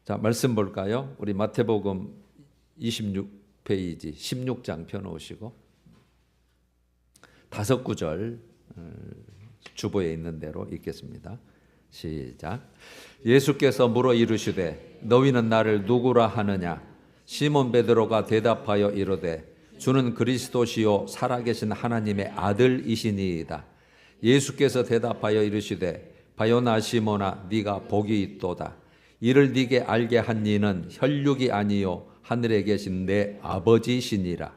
자, 말씀 볼까요? 우리 마태복음 26페이지 16장 펴놓으시고 5구절 주보에 있는 대로 읽겠습니다. 시작. 예수께서 물어 이르시되 너희는 나를 누구라 하느냐? 시몬 베드로가 대답하여 이르되 주는 그리스도시요 살아계신 하나님의 아들이시니이다. 예수께서 대답하여 이르시되 바요나 시몬아 네가 복이 있도다. 이를 네게 알게 한 이는 혈육이 아니요 하늘에 계신 내 아버지시니라.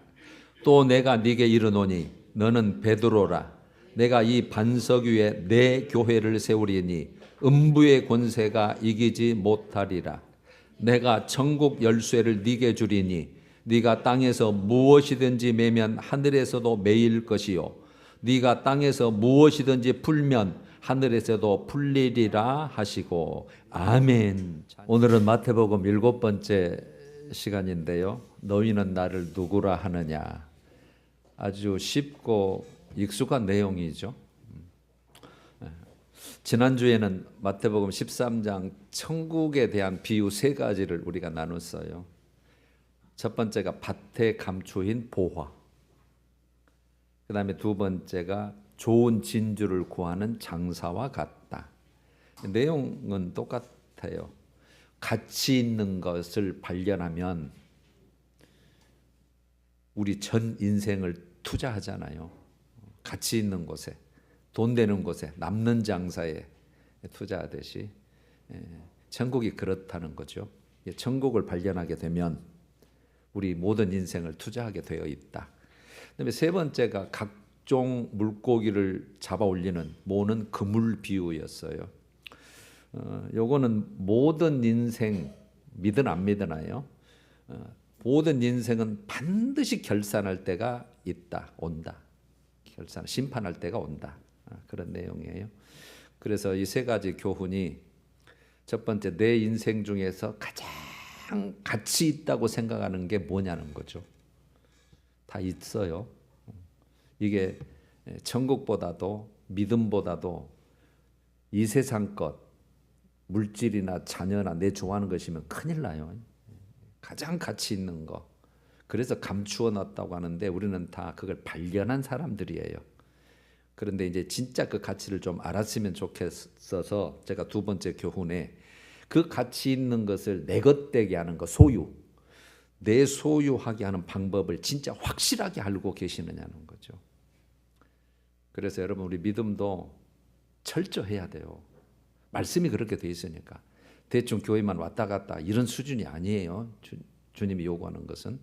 또 내가 네게 이르노니 너는 베드로라. 내가 이 반석 위에 내 교회를 세우리니 음부의 권세가 이기지 못하리라. 내가 천국 열쇠를 네게 주리니 네가 땅에서 무엇이든지 매면 하늘에서도 매일 것이요 네가 땅에서 무엇이든지 풀면 하늘에서도 풀리리라 하시고 아멘. 오늘은 마태복음 7번째 시간인데요. 너희는 나를 누구라 하느냐. 아주 쉽고 익숙한 내용이죠. 지난주에는 마태복음 13장 천국에 대한 비유 3가지를 우리가 나눴어요. 첫 번째가 밭에 감추인 보화, 그 다음에 두 번째가 좋은 진주를 구하는 장사와 같다. 내용은 똑같아요. 가치 있는 것을 발견하면 우리 전 인생을 투자하잖아요. 가치 있는 곳에, 돈 되는 곳에, 남는 장사에 투자하듯이 천국이 그렇다는 거죠. 천국을 발견하게 되면 우리 모든 인생을 투자하게 되어 있다. 그다음에 세 번째가 각종 물고기를 잡아 올리는 모는 그물 비유였어요. 요거는 모든 인생 믿든 안 믿으나요? 모든 인생은 반드시 결산할 때가 있다, 온다. 결산, 심판할 때가 온다. 그런 내용이에요. 그래서 이 3가지 교훈이 첫 번째, 내 인생 중에서 가장 가치 있다고 생각하는 게 뭐냐는 거죠. 다 있어요. 이게 천국보다도 믿음보다도 이 세상 것, 물질이나 자녀나 내 좋아하는 것이면 큰일 나요. 가장 가치 있는 거. 그래서 감추어 놨다고 하는데 우리는 다 그걸 발견한 사람들이에요. 그런데 이제 진짜 그 가치를 좀 알았으면 좋겠어서 제가 두 번째 교훈에 그 가치 있는 것을 내 것 되게 하는 거, 소유, 내 소유하게 하는 방법을 진짜 확실하게 알고 계시느냐는 거죠. 그래서 여러분, 우리 믿음도 철저해야 돼요. 말씀이 그렇게 돼 있으니까 대충 교회만 왔다 갔다 이런 수준이 아니에요. 주님이 요구하는 것은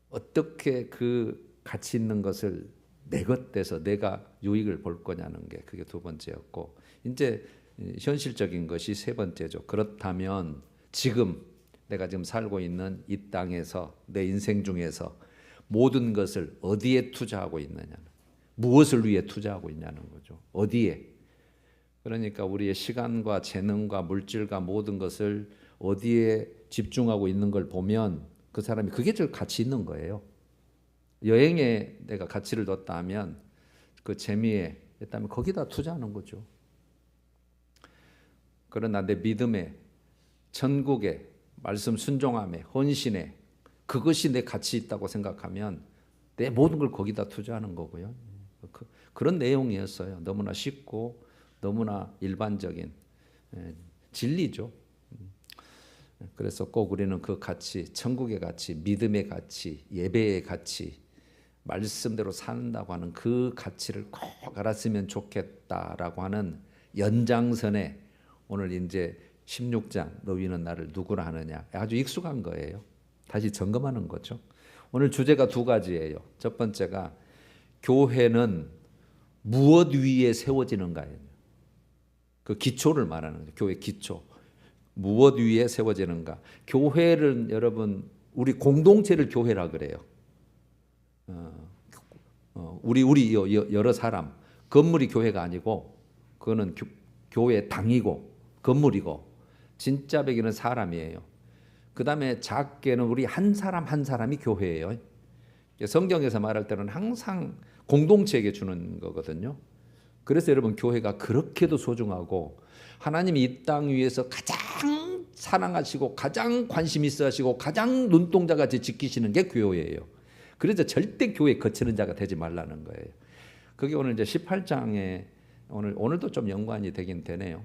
어떻게 그 가치 있는 것을 내 것 돼서 내가 유익을 볼 거냐는 게 그게 두 번째였고, 이제 현실적인 것이 세 번째죠. 그렇다면 지금 내가 지금 살고 있는 이 땅에서 내 인생 중에서 모든 것을 어디에 투자하고 있느냐, 무엇을 위해 투자하고 있냐는 거죠. 어디에? 그러니까 우리의 시간과 재능과 물질과 모든 것을 어디에 집중하고 있는 걸 보면 그 사람이 그게 제일 가치 있는 거예요. 여행에 내가 가치를 뒀다 하면 그 재미에 했다면 거기다 투자하는 거죠. 그러나 내 믿음에, 천국에, 말씀 순종함에, 헌신에, 그것이 내 가치 있다고 생각하면 내 모든 걸 거기다 투자하는 거고요. 그런 내용이었어요. 너무나 쉽고 너무나 일반적인 진리죠. 그래서 꼭 우리는 그 가치, 천국의 가치, 믿음의 가치, 예배의 가치, 말씀대로 산다고 하는 그 가치를 꼭 알았으면 좋겠다라고 하는 연장선에 오늘 이제 16장 너희는 나를 누구라 하느냐, 아주 익숙한 거예요. 다시 점검하는 거죠. 오늘 주제가 2가지예요. 첫 번째가 교회는 무엇 위에 세워지는가예요. 그 기초를 말하는 거죠. 교회 기초. 무엇 위에 세워지는가. 교회를 여러분, 우리 공동체를 교회라 그래요. 우리 여러 사람, 건물이 교회가 아니고 그거는 교회 당이고 건물이고, 진짜 배기는 사람이에요. 그 다음에 작게는 우리 한 사람 한 사람이 교회예요. 성경에서 말할 때는 항상 공동체에게 주는 거거든요. 그래서 여러분, 교회가 그렇게도 소중하고 하나님이 이 땅 위에서 가장 사랑하시고 가장 관심 있어 하시고 가장 눈동자같이 지키시는 게 교회예요. 그래서 절대 교회 거치는 자가 되지 말라는 거예요. 그게 오늘 이제 18장에 오늘도 좀 연관이 되긴 되네요.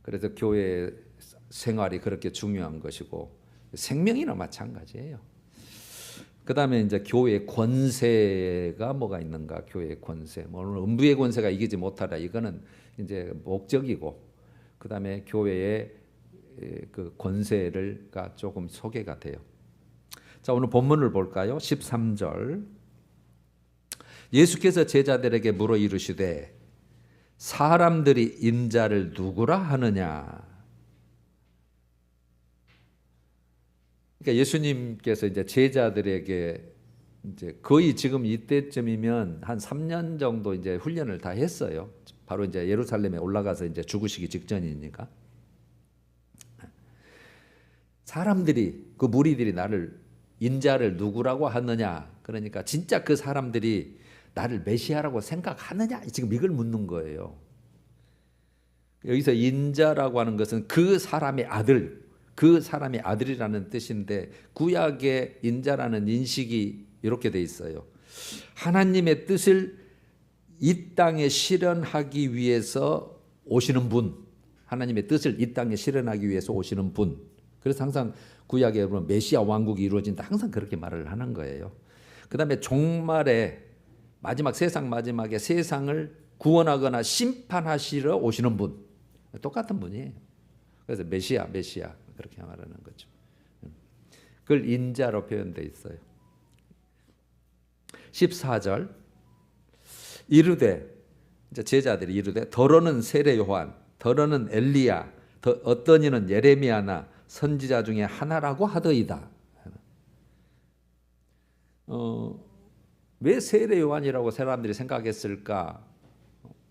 그래서 교회 생활이 그렇게 중요한 것이고 생명이나 마찬가지예요. 그 다음에 이제 교회 권세가 뭐가 있는가? 교회 권세. 오늘 음부의 권세가 이기지 못하다. 이거는 이제 목적이고, 그 다음에 교회의 그 권세가 조금 소개가 돼요. 자, 오늘 본문을 볼까요? 13절. 예수께서 제자들에게 물어 이르시되 사람들이 인자를 누구라 하느냐? 그러니까 예수님께서 이제 제자들에게 이제 거의 지금 이때쯤이면 한 3년 정도 이제 훈련을 다 했어요. 바로 이제 예루살렘에 올라가서 이제 죽으시기 직전이니까. 사람들이, 그 무리들이 나를 인자를 누구라고 하느냐? 그러니까 진짜 그 사람들이 나를 메시아라고 생각하느냐? 지금 이걸 묻는 거예요. 여기서 인자라고 하는 것은 그 사람의 아들, 그 사람의 아들이라는 뜻인데 구약의 인자라는 인식이 이렇게 돼 있어요. 하나님의 뜻을 이 땅에 실현하기 위해서 오시는 분, 하나님의 뜻을 이 땅에 실현하기 위해서 오시는 분. 그래서 항상 구약에 보면 메시아 왕국이 이루어진다 항상 그렇게 말을 하는 거예요. 그 다음에 종말에 마지막 세상 마지막에 세상을 구원하거나 심판하시러 오시는 분, 똑같은 분이에요. 그래서 메시아 그렇게 말하는 거죠. 그걸 인자로 표현되어 있어요. 14절 이르되, 이제 제자들이 이르되 더러는 세례 요한, 더러는 엘리야, 어떤 이는 예레미야나 선지자 중에 하나라고 하더이다. 왜 세례 요한이라고 사람들이 생각했을까?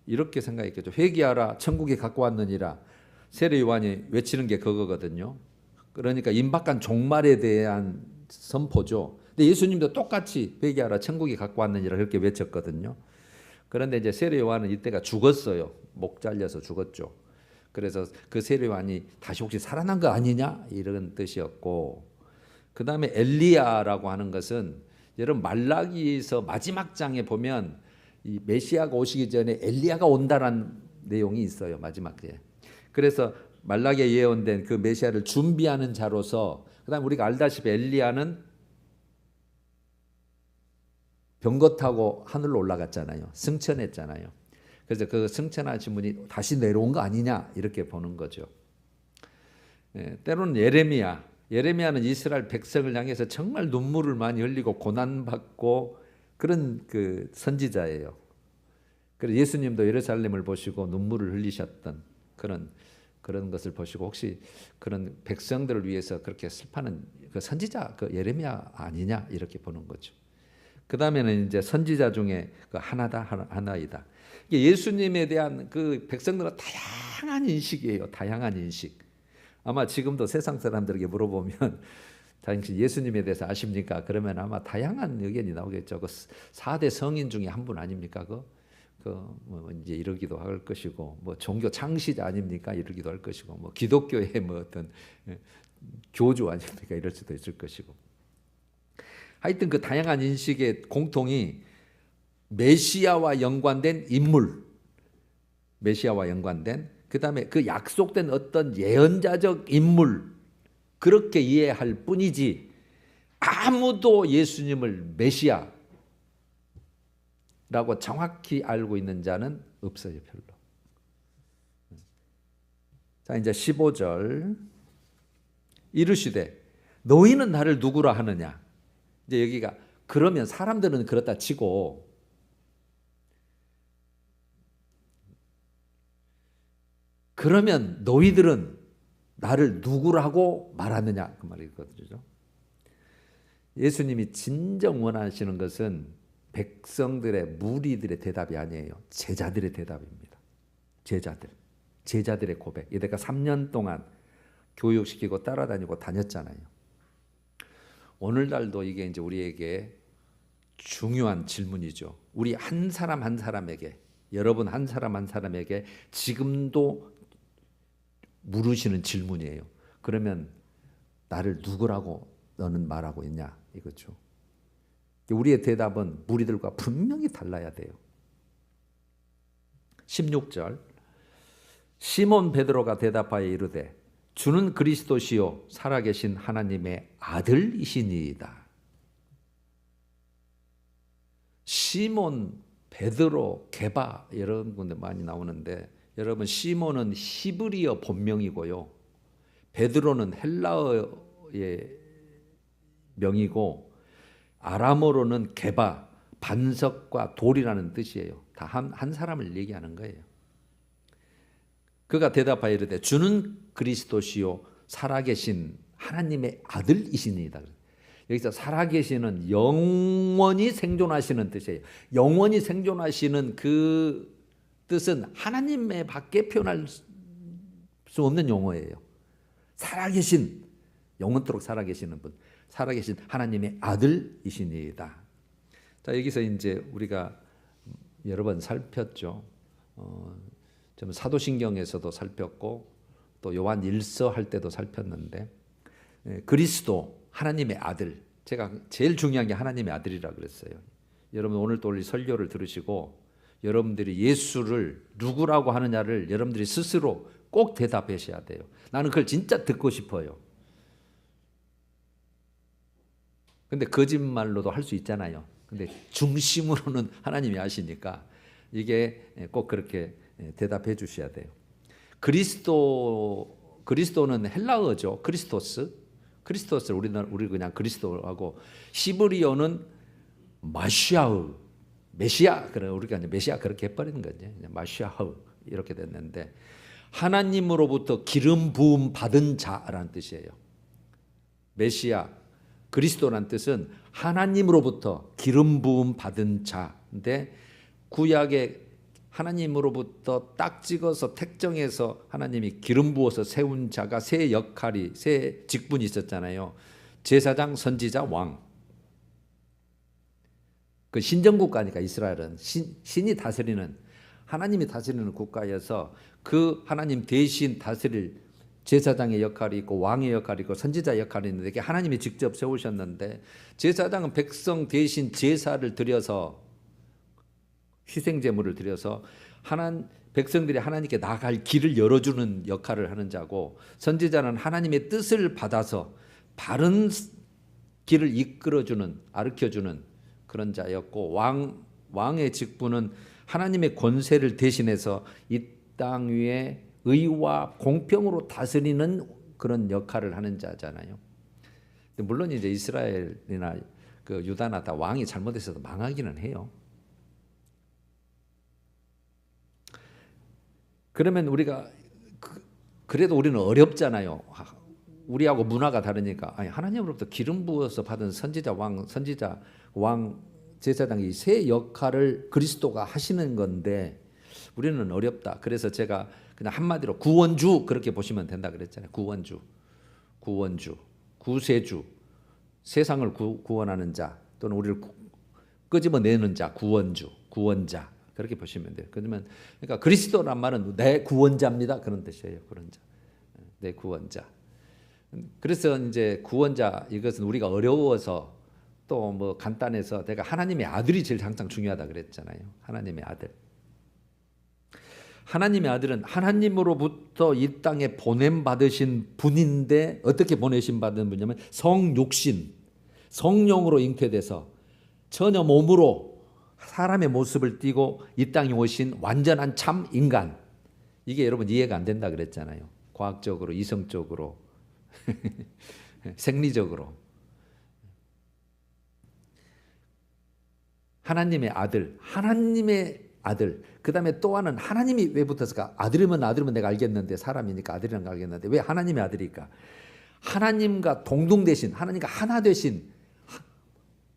이렇게 생각했겠죠. 회개하라, 천국이 갖고 왔느니라. 세례 요한이 외치는 게 그거거든요. 그러니까 임박한 종말에 대한 선포죠. 근데 예수님도 똑같이 회개하라, 천국이 갖고 왔느니라 그렇게 외쳤거든요. 그런데 이제 세례 요한은 이때가 죽었어요. 목 잘려서 죽었죠. 그래서 그 세례 요한이 다시 혹시 살아난 거 아니냐 이런 뜻이었고, 그 다음에 엘리야라고 하는 것은 여러분 말라기에서 마지막 장에 보면 이 메시아가 오시기 전에 엘리야가 온다라는 내용이 있어요. 마지막에. 그래서 말라기에 예언된 그 메시아를 준비하는 자로서, 그다음 우리가 알다시피 엘리야는 병거 타고 하늘로 올라갔잖아요. 승천했잖아요. 그래서 그 승천하신 분이 다시 내려온 거 아니냐 이렇게 보는 거죠. 때로는 예레미야는 이스라엘 백성을 향해서 정말 눈물을 많이 흘리고 고난받고 그런 그 선지자예요. 그래서 예수님도 예루살렘을 보시고 눈물을 흘리셨던 그런 것을 보시고 혹시 그런 백성들을 위해서 그렇게 슬퍼하는 그 선지자 그 예레미야 아니냐 이렇게 보는 거죠. 그 다음에는 이제 선지자 중에 그 하나이다. 예수님에 대한 그 백성들은 다양한 인식이에요. 다양한 인식. 아마 지금도 세상 사람들에게 물어보면 당신 예수님에 대해서 아십니까? 그러면 아마 다양한 의견이 나오겠죠. 그 4대 성인 중에 한 분 아닙니까? 뭐 이제 이러기도 할 것이고, 뭐 종교 창시자 아닙니까? 이러기도 할 것이고, 뭐 기독교의 뭐 어떤 교주 아닙니까? 이럴 수도 있을 것이고. 하여튼 그 다양한 인식의 공통이 메시아와 연관된 인물, 메시아와 연관된, 그 다음에 그 약속된 어떤 예언자적 인물, 그렇게 이해할 뿐이지 아무도 예수님을 메시아라고 정확히 알고 있는 자는 없어요. 별로. 자, 이제 15절 이르시되 너희는 나를 누구라 하느냐. 이제 여기가 그러면 사람들은 그렇다 치고 그러면 너희들은 나를 누구라고 말하느냐 그 말이거든요. 예수님이 진정 원하시는 것은 백성들의 무리들의 대답이 아니에요. 제자들의 대답입니다. 제자들의 고백. 이때가 3년 동안 교육시키고 따라다니고 다녔잖아요. 오늘날도 이게 이제 우리에게 중요한 질문이죠. 우리 한 사람 한 사람에게, 여러분 한 사람 한 사람에게 지금도 물으시는 질문이에요. 그러면 나를 누구라고 너는 말하고 있냐 이거죠. 우리의 대답은 무리들과 분명히 달라야 돼요. 16절 시몬 베드로가 대답하여 이르되 주는 그리스도시요 살아계신 하나님의 아들이시니이다. 시몬, 베드로, 게바 이런 군데 많이 나오는데 여러분 시몬은 히브리어 본명이고요. 베드로는 헬라어의 명이고 아람어로는 게바, 반석과 돌이라는 뜻이에요. 다 한 사람을 얘기하는 거예요. 그가 대답하여 이르되 주는 그리스도시요 살아계신 하나님의 아들이시니이다. 여기서 살아계시는 영원히 생존하시는 뜻이에요. 영원히 생존하시는 그 뜻은 하나님의 밖에 표현할 수 없는 용어예요. 살아계신, 영원토록 살아계시는 분, 살아계신 하나님의 아들이시니이다. 자, 여기서 이제 우리가 여러 번 살폈죠. 좀 사도신경에서도 살폈고 또 요한 1서 할 때도 살폈는데 그리스도 하나님의 아들, 제가 제일 중요한 게 하나님의 아들이라 그랬어요. 여러분 오늘 또 우리 설교를 들으시고 여러분들이 예수를 누구라고 하느냐를 여러분들이 스스로 꼭 대답하셔야 돼요. 나는 그걸 진짜 듣고 싶어요. 근데 거짓말로도 할 수 있잖아요. 근데 중심으로는 하나님이 아시니까 이게 꼭 그렇게 대답해 주셔야 돼요. 그리스도는 헬라어죠. 크리스토스를 우리 그냥 그리스도하고 히브리어는 마시아흐, 메시아, 그래 우리가 메시아 그렇게 해버리는 거죠. 마시아흐 이렇게 됐는데 하나님으로부터 기름 부음 받은 자라는 뜻이에요. 메시아, 그리스도란 뜻은 하나님으로부터 기름 부음 받은 자인데 구약에 하나님으로부터 딱 찍어서 택정해서 하나님이 기름 부어서 세운 자가 세 역할이, 세 직분이 있었잖아요. 제사장, 선지자, 왕. 그 신정국가니까 이스라엘은 신이 다스리는, 하나님이 다스리는 국가여서 그 하나님 대신 다스릴 제사장의 역할이 있고 왕의 역할이 있고 선지자 역할이 있는데 이게 하나님이 직접 세우셨는데 제사장은 백성 대신 제사를 드려서 희생제물을 드려서 백성들이 하나님께 나갈 길을 열어주는 역할을 하는 자고 선지자는 하나님의 뜻을 받아서 바른 길을 이끌어주는 가르쳐주는 그런 자였고 왕의 직분은 하나님의 권세를 대신해서 이 땅 위에 의와 공평으로 다스리는 그런 역할을 하는 자잖아요. 물론 이제 이스라엘이나 그 유다나 다 왕이 잘못해서도 망하기는 해요. 그러면 우리가 그래도 우리는 어렵잖아요. 우리하고 문화가 다르니까 아니 하나님으로부터 기름 부어서 받은 선지자 왕 제사장이 세 역할을 그리스도가 하시는 건데 우리는 어렵다. 그래서 제가 그냥 한마디로 구원주 그렇게 보시면 된다 그랬잖아요. 구원주, 구세주, 세상을 구원하는 자 또는 우리를 끄집어내는 자, 구원주, 구원자 그렇게 보시면 돼요. 그러니까 그리스도란 말은 내 구원자입니다. 그런 뜻이에요. 그런 자, 내 구원자. 그래서 이제 구원자 이것은 우리가 어려워서 또 뭐 간단해서 내가 하나님의 아들이 제일 항상 중요하다 그랬잖아요. 하나님의 아들. 하나님의 아들은 하나님으로부터 이 땅에 보냄 받으신 분인데 어떻게 보내심 받은 분이냐면 성육신, 성령으로 잉태돼서 전혀 몸으로 사람의 모습을 띠고 이 땅에 오신 완전한 참 인간. 이게 여러분 이해가 안 된다 그랬잖아요. 과학적으로, 이성적으로, 생리적으로. 하나님의 아들. 그 다음에 또 하나는 하나님이 왜 붙었을까? 아들이면 내가 알겠는데 사람이니까 아들이란 거 알겠는데 왜 하나님의 아들일까? 하나님과 동등 되신, 하나님과 하나 되신,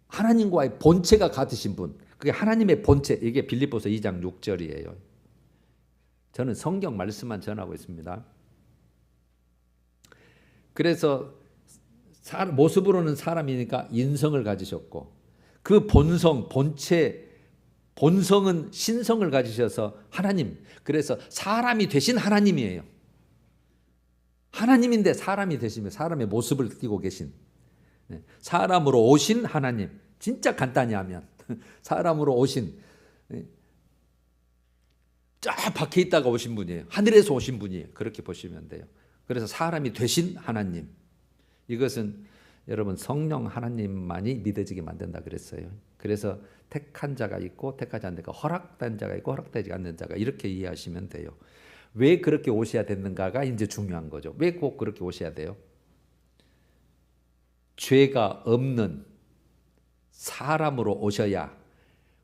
하나님과의 본체가 같으신 분. 그게 하나님의 본체. 이게 빌립보서 2장 6절이에요. 저는 성경 말씀만 전하고 있습니다. 그래서 모습으로는 사람이니까 인성을 가지셨고 그 본성은 신성을 가지셔서 하나님. 그래서 사람이 되신 하나님이에요. 하나님인데 사람이 되시며 사람의 모습을 띠고 계신, 사람으로 오신 하나님. 진짜 간단히 하면 사람으로 오신, 쫙 밖에 있다가 오신 분이에요. 하늘에서 오신 분이에요. 그렇게 보시면 돼요. 그래서 사람이 되신 하나님. 이것은 여러분 성령 하나님만이 믿어지게 만든다 그랬어요. 그래서 택한 자가 있고 택하지 않는 자가, 허락된 자가 있고 허락되지 않는 자가, 이렇게 이해하시면 돼요. 왜 그렇게 오셔야 됐는가가 이제 중요한 거죠. 왜 꼭 그렇게 오셔야 돼요? 죄가 없는 사람으로 오셔야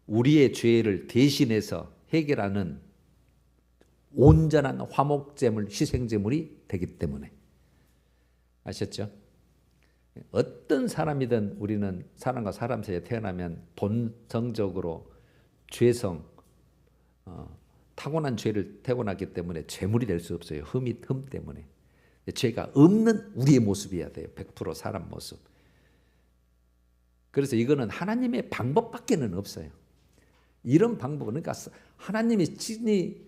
우리의 죄를 대신해서 해결하는 온전한 화목제물, 희생제물이 되기 때문에. 아셨죠? 어떤 사람이든 우리는 사람과 사람 사이에 태어나면 본성적으로 죄성, 타고난 죄를 태어났기 때문에 죄물이 될 수 없어요. 흠 때문에. 죄가 없는 우리의 모습이어야 돼요. 100% 사람 모습. 그래서 이거는 하나님의 방법밖에는 없어요. 이런 방법은, 그러니까 하나님이 친히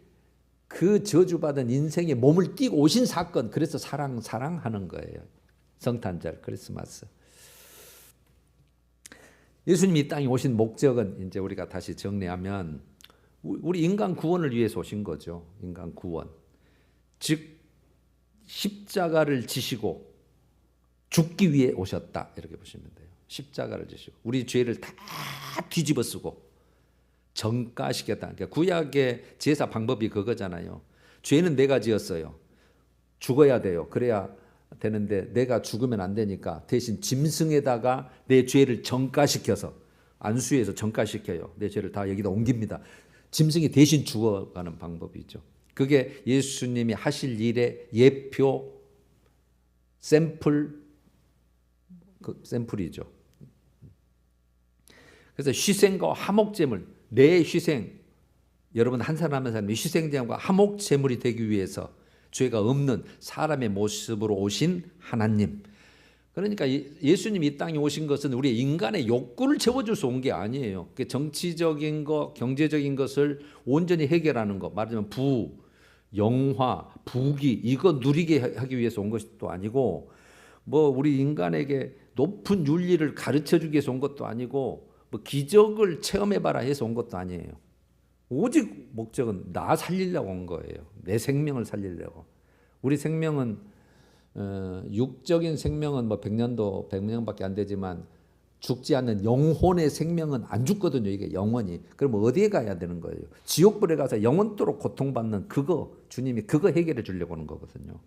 그 저주받은 인생에 몸을 띄고 오신 사건, 그래서 사랑하는 거예요. 성탄절, 크리스마스. 예수님이 이 땅에 오신 목적은 이제 우리가 다시 정리하면 우리 인간 구원을 위해서 오신 거죠. 인간 구원. 즉 십자가를 지시고 죽기 위해 오셨다, 이렇게 보시면 돼요. 십자가를 지시고 우리 죄를 다 뒤집어 쓰고 정가시켰다. 그러니까 구약의 제사 방법이 그거잖아요. 죄는 내가 지었어요. 죽어야 돼요. 그래야 되는데 내가 죽으면 안 되니까 대신 짐승에다가 내 죄를 정가시켜서, 안수해서 정가시켜요. 내 죄를 다 여기다 옮깁니다. 짐승이 대신 죽어가는 방법이죠. 그게 예수님이 하실 일의 예표, 샘플이죠. 그래서 희생과 화목제물, 내 희생, 여러분 한 사람 한 사람이 희생제물과 화목제물이 되기 위해서 죄가 없는 사람의 모습으로 오신 하나님. 그러니까 예수님이 이 땅에 오신 것은 우리 인간의 욕구를 채워줘서 온 게 아니에요. 정치적인 것, 경제적인 것을 온전히 해결하는 것, 말하자면 영화, 부귀, 이거 누리게 하기 위해서 온 것도 아니고, 우리 인간에게 높은 윤리를 가르쳐주기 위해서 온 것도 아니고, 기적을 체험해봐라 해서 온 것도 아니에요. 오직 목적은 나 살리려고 온 거예요. 내 생명을 살리려고. 우리 생명은 육적인 생명은 100년도 100년밖에 안 되지만 죽지 않는 영혼의 생명은 안 죽거든요. 이게 영원히. 그럼 어디에 가야 되는 거예요? 지옥불에 가서 영원토록 고통받는 그거, 주님이 그거 해결해 주려고 하는 거거든요.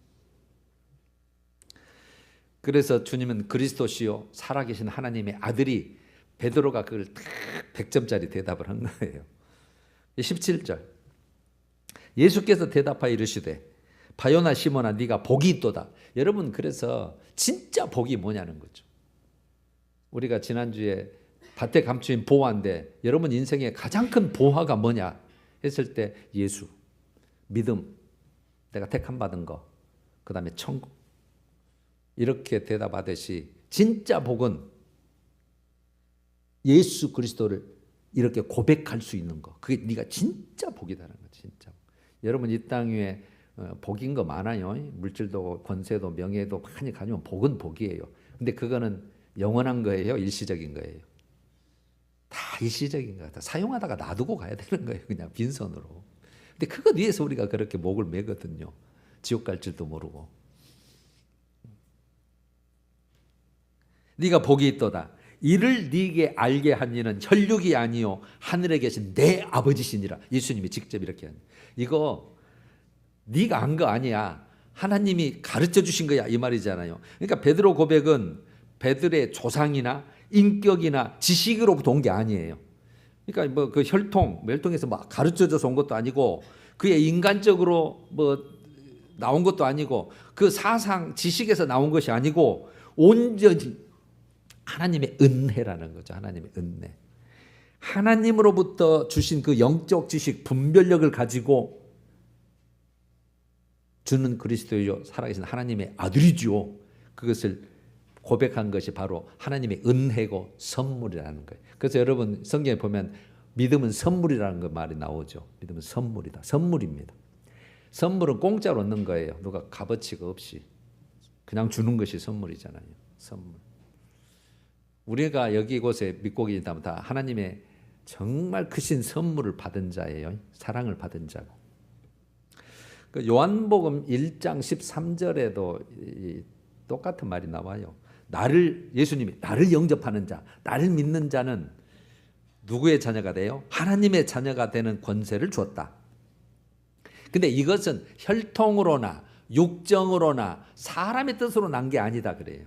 그래서 주님은 그리스도시요 살아계신 하나님의 아들이, 베드로가 그걸 딱 100점짜리 대답을 한 거예요. 17절. 예수께서 대답하여 이르시되 바요나 시몬아 네가 복이 있도다. 여러분, 그래서 진짜 복이 뭐냐는 거죠. 우리가 지난주에 밭에 감추인 보화인데 여러분 인생의 가장 큰 보화가 뭐냐 했을 때 예수, 믿음, 내가 택함 받은 거, 그 다음에 천국, 이렇게 대답하듯이 진짜 복은 예수 그리스도를 이렇게 고백할 수 있는 거, 그게 네가 진짜 복이다라는 거. 진짜 여러분 이 땅 위에 복인 거 많아요. 물질도 권세도 명예도 많이 가지면 복은 복이에요. 근데 그거는 영원한 거예요, 일시적인 거예요? 다 일시적인 거다. 사용하다가 놔두고 가야 되는 거예요, 그냥 빈손으로. 근데 그것 위해서 우리가 그렇게 목을 매거든요. 지옥 갈 줄도 모르고. 네가 복이 있도다. 이를 네게 알게 한 이는 혈육이 아니요 하늘에 계신 내 아버지시니라. 예수님이 직접 이렇게 하는. 이거 네가 한 거 아니야. 하나님이 가르쳐 주신 거야, 이 말이잖아요. 그러니까 베드로 고백은 베드로의 조상이나 인격이나 지식으로부터 온 게 아니에요. 그러니까 그 혈통에서 가르쳐 줘서 온 것도 아니고, 그의 인간적으로 나온 것도 아니고, 그 사상 지식에서 나온 것이 아니고, 온전히 하나님의 은혜라는 거죠. 하나님의 은혜. 하나님으로부터 주신 그 영적 지식, 분별력을 가지고 주는 그리스도요 살아계신 하나님의 아들이죠. 그것을 고백한 것이 바로 하나님의 은혜고 선물이라는 거예요. 그래서 여러분 성경에 보면 믿음은 선물이라는 그 말이 나오죠. 믿음은 선물이다. 선물입니다. 선물은 공짜로 얻는 거예요. 누가 값어치가 없이. 그냥 주는 것이 선물이잖아요. 선물. 우리가 여기 곳에 믿고 계시다면 다 하나님의 정말 크신 선물을 받은 자예요. 사랑을 받은 자고. 그 요한복음 1장 13절에도 똑같은 말이 나와요. 예수님이 나를 영접하는 자, 나를 믿는 자는 누구의 자녀가 돼요? 하나님의 자녀가 되는 권세를 주었다. 근데 이것은 혈통으로나 육정으로나 사람의 뜻으로 난 게 아니다 그래요.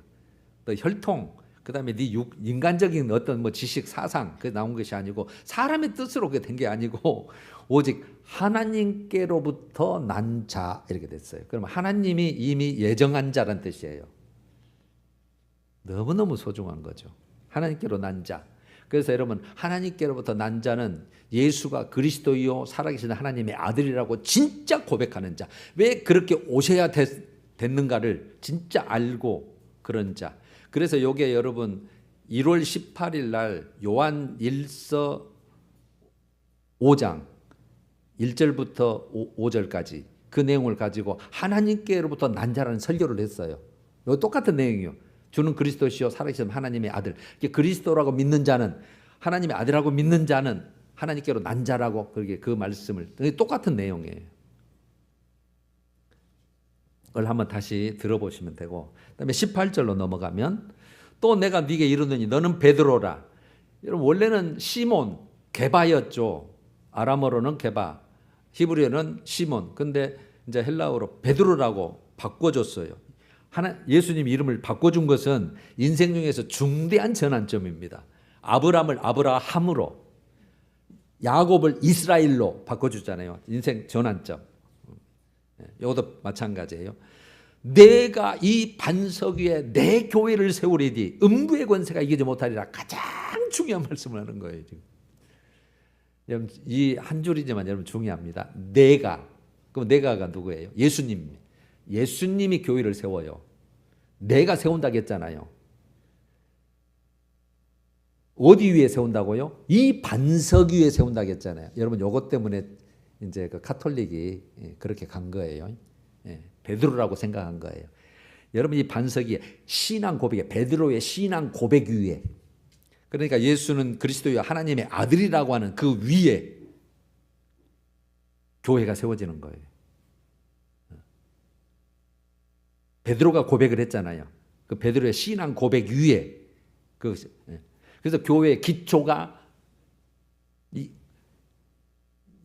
또 혈통, 그다음에 인간적인 어떤 뭐 지식, 사상 그 나온 것이 아니고 사람의 뜻으로 그게 된 게 아니고 오직 하나님께로부터 난 자 이렇게 됐어요. 그러면 하나님이 이미 예정한 자란 뜻이에요. 너무너무 소중한 거죠. 하나님께로 난 자. 그래서 여러분 하나님께로부터 난 자는 예수가 그리스도이요 살아계신 하나님의 아들이라고 진짜 고백하는 자. 왜 그렇게 오셔야 됐는가를 진짜 알고 그런 자. 그래서 요게 여러분 1월 18일 날 요한 1서 5장 1절부터 5절까지 그 내용을 가지고 하나님께로부터 난 자라는 설교를 했어요. 이거 똑같은 내용이요. 주는 그리스도시요 살아계신 하나님의 아들. 그리스도라고 믿는 자는 하나님의 아들이라고 믿는 자는 하나님께로 난 자라고 그렇게 그 말씀을 똑같은 내용이에요. 그걸 한번 다시 들어보시면 되고 그다음에 18절로 넘어가면 또 내가 네게 이르노니 너는 베드로라. 여러분 원래는 시몬 게바였죠. 아람어로는 게바, 히브리어는 시몬. 근데 이제 헬라어로 베드로라고 바꿔줬어요. 예수님 이름을 바꿔준 것은 인생 중에서 중대한 전환점입니다. 아브람을 아브라함으로, 야곱을 이스라엘로 바꿔주잖아요. 인생 전환점. 이것도 마찬가지예요. 내가 이 반석 위에 내 교회를 세우리니 음부의 권세가 이기지 못하리라. 가장 중요한 말씀을 하는 거예요. 지금. 여러분 이 한 줄이지만 여러분 중요합니다. 내가. 그럼 내가가 누구예요? 예수님. 예수님이 교회를 세워요. 내가 세운다고 했잖아요. 어디 위에 세운다고요? 이 반석 위에 세운다고 했잖아요. 여러분 요것 때문에 이제 그 카톨릭이 그렇게 간 거예요. 베드로라고 생각한 거예요. 여러분 이 반석이 신앙 고백에 베드로의 신앙 고백 위에 그러니까 예수는 그리스도의 하나님의 아들이라고 하는 그 위에 교회가 세워지는 거예요. 베드로가 고백을 했잖아요. 그 베드로의 신앙 고백 위에 그래서 교회의 기초가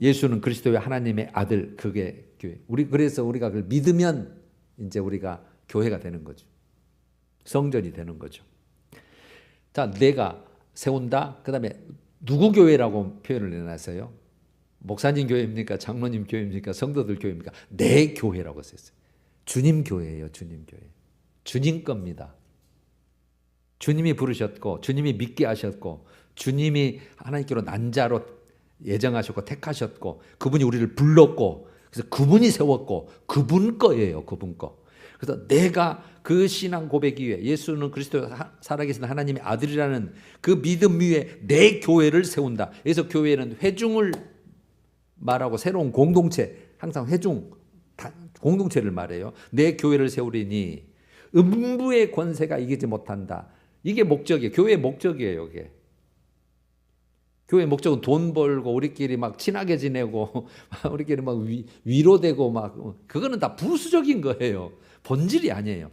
예수는 그리스도의 하나님의 아들 그게 교회. 그래서 우리가 그걸 믿으면 이제 우리가 교회가 되는 거죠. 성전이 되는 거죠. 자, 내가 세운다. 그다음에 누구 교회라고 표현을 해놨어요? 목사님 교회입니까? 장로님 교회입니까? 성도들 교회입니까? 내 교회라고 썼어요. 주님 교회예요. 주님 교회. 주님 겁니다. 주님이 부르셨고 주님이 믿게 하셨고 주님이 하나님께로 난 자로 예정하셨고 택하셨고 그분이 우리를 불렀고 그래서 그분이 세웠고 그분 거예요. 그분 거. 그래서 내가 그 신앙 고백 위에 예수는 그리스도 살아계신 하나님의 아들이라는 그 믿음 위에 내 교회를 세운다. 그래서 교회는 회중을 말하고 새로운 공동체 항상 회중 공동체를 말해요. 내 교회를 세우리니 음부의 권세가 이기지 못한다. 이게 목적이에요. 교회의 목적이에요. 이게. 교회의 목적은 돈 벌고 우리끼리 막 친하게 지내고 우리끼리 막 위로되고 막 그거는 다 부수적인 거예요. 본질이 아니에요.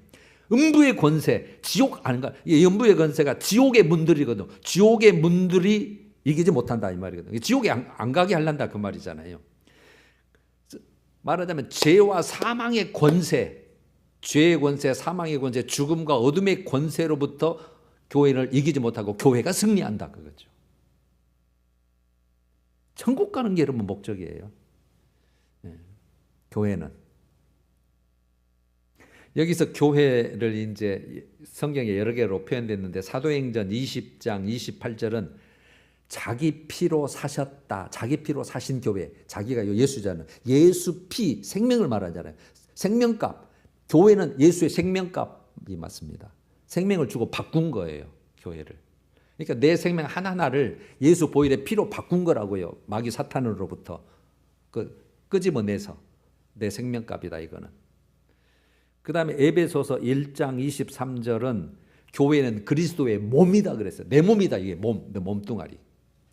음부의 권세, 지옥 아닌가? 이 음부의 권세가 지옥의 문들이거든요. 지옥의 문들이 이기지 못한다 이 말이거든요. 지옥에 안 가게 하려다 그 말이잖아요. 말하자면 죄와 사망의 권세, 죄의 권세, 사망의 권세, 죽음과 어둠의 권세로부터 교회를 이기지 못하고 교회가 승리한다 그거죠. 천국 가는 게 여러분 목적이에요. 교회는 여기서 교회를 이제 성경에 여러 개로 표현됐는데 사도행전 20장 28절은 자기 피로 사셨다. 자기 피로 사신 교회. 자기가 예수잖아요. 예수 피, 생명을 말하잖아요. 생명값. 교회는 예수의 생명값이 맞습니다. 생명을 주고 바꾼 거예요. 교회를. 그러니까 내 생명 하나하나를 예수 보혈의 피로 바꾼 거라고요. 마귀 사탄으로부터 끄집어내서 내 생명값이다 이거는. 그 다음에 에베소서 1장 23절은 교회는 그리스도의 몸이다 그랬어요. 내 몸이다. 이게 몸, 내 몸뚱아리.